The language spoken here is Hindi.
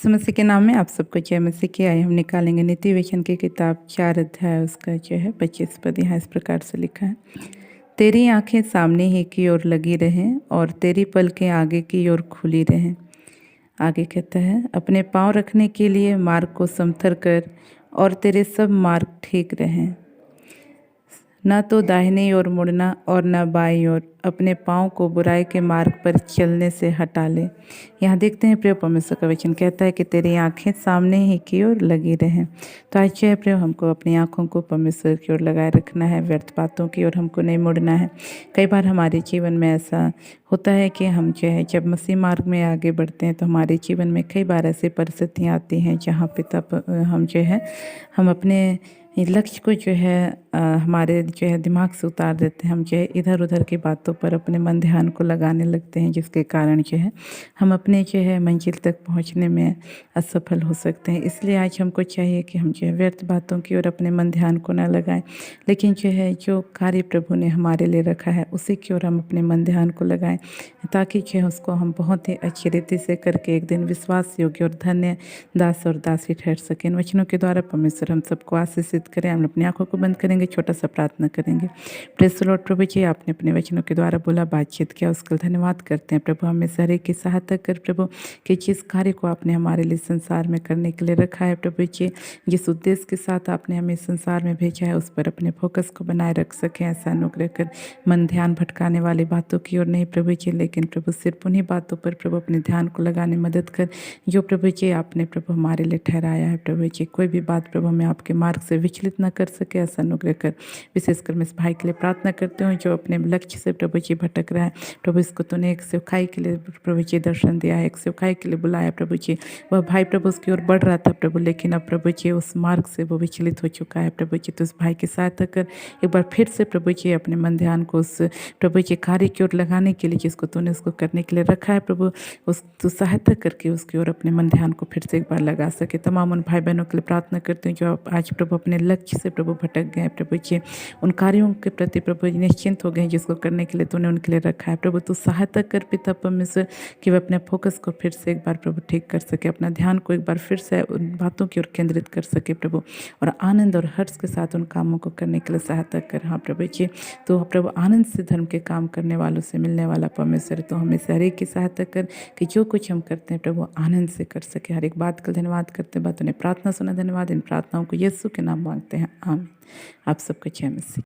यीशु मसीह के नाम में आप सबको जय मसीह की। आइए हम निकालेंगे नीति वचन की किताब 4 अध्याय उसका 25 पद। यहाँ इस प्रकार से लिखा है, तेरी आंखें सामने ही की ओर लगी रहें और तेरी पलकें आगे की ओर खुली रहें। आगे कहता है, अपने पाँव रखने के लिए मार्ग को समथर कर और तेरे सब मार्ग ठीक रहें। न तो दाहिनी ओर मुड़ना और न बाईं ओर, अपने पाँव को बुराई के मार्ग पर चलने से हटा ले। यहाँ देखते हैं प्रिय परमेश्वर का वचन कहता है कि तेरी आंखें सामने ही की ओर लगी रहें। तो आज जो है प्रिय, हमको अपनी आंखों को परमेश्वर की ओर लगाए रखना है, व्यर्थ बातों की ओर हमको नहीं मुड़ना है। कई बार हमारे जीवन में ऐसा होता है कि हम जो है जब मसीह मार्ग में आगे बढ़ते हैं तो हमारे जीवन में कई बार ऐसी परिस्थितियाँ आती हैं जहाँ पे तब हम जो है हम अपने लक्ष्य को जो है हमारे जो है दिमाग से उतार देते हैं। हम जो है इधर उधर की बातों पर अपने मन ध्यान को लगाने लगते हैं, जिसके कारण जो है हम अपने जो है मंजिल तक पहुंचने में असफल हो सकते हैं। इसलिए आज हमको चाहिए कि हम जो है व्यर्थ बातों की ओर अपने मन ध्यान को ना लगाएं, लेकिन जो है जो कार्य प्रभु ने हमारे लिए रखा है उसी की ओर हम अपने मन ध्यान को लगाएं, ताकि जो है उसको हम बहुत ही अच्छी रीति से करके एक दिन विश्वास योग्य और धन्य दास और दासी ठहर सकें। इन वचनों के द्वारा परमेश्वर हम सबको आशीषित करें। हम अपनी आंखों को बंद करेंगे, छोटा सा प्रार्थना करेंगे। प्रेस लॉर्ड प्रभु जी, आपने अपने वचनों के द्वारा बोला, बातचीत किया, उसका धन्यवाद करते हैं प्रभु। हमें सारे की सहायता कर प्रभु कि जिस कार्य को आपने हमारे लिए संसार में करने के लिए रखा है प्रभु जी, जिस उद्देश्य के साथ आपने हमें संसार में भेजा है उस पर अपने फोकस को बनाए रख सकें। ऐसा अनुग्रह कर, मन ध्यान भटकाने वाली बातों की ओर नहीं प्रभु जी, लेकिन प्रभु सिर्फ उन्हीं बातों पर प्रभु अपने ध्यान को लगाने मदद कर जो प्रभु जी आपने प्रभु हमारे लिए ठहराया है। प्रभु जी कोई भी बात प्रभु हमें आपके मार्ग से विचलित न कर सके, ऐसा अनुग्रह कर। विशेषकर मैं इस भाई के लिए प्रार्थना करती हूँ जो अपने लक्ष्य से प्रभु जी भटक रहा है। प्रभु इसको तूने एक सेवकाई के लिए प्रभु जी दर्शन दिया है, एक सेवकाई के लिए बुलाया प्रभु जी। वह भाई प्रभु उसकी ओर बढ़ रहा था प्रभु, लेकिन अब प्रभु जी उस मार्ग से वो विचलित हो चुका है प्रभु जी। तो उस भाई की सहायता कर, एक बार फिर से प्रभु जी अपने मन ध्यान को उस प्रभु जी कार्य की ओर लगाने के लिए जिसको तूने उसको करने के लिए रखा है प्रभु, उस तो सहायता करके उसकी ओर अपने मन ध्यान को फिर से एक बार लगा सके। तमाम उन भाई बहनों के लिए प्रार्थना करते हैं जो आज प्रभु अपने लक्ष्य से प्रभु भटक गए प्रभु जी, उन कार्यों के प्रति प्रभु जी निश्चिंत हो गए जिसको करने के लिए तूने उनके लिए रखा है प्रभु। तू सहायता कर पिता परमेश्वर कि वे अपने फोकस को फिर से एक बार प्रभु ठीक कर सके, अपना ध्यान को एक बार फिर से उन बातों की ओर केंद्रित कर सके प्रभु, और आनंद और हर्ष के साथ उन कामों को करने के लिए सहायता कर। हाँ प्रभु जी, तो प्रभु आनंद से धर्म के काम करने वालों से मिलने वाला परमेश्वर, तो हमें हर एक की सहायता कर कि जो कुछ हम करते हैं प्रभु आनंद से कर सके। हर एक बात का धन्यवाद करते बात उन्हें प्रार्थना सुना, धन्यवाद। इन प्रार्थनाओं को यीशु के नाम मांगते हैं, आमीन। आप सबको जय मसीह।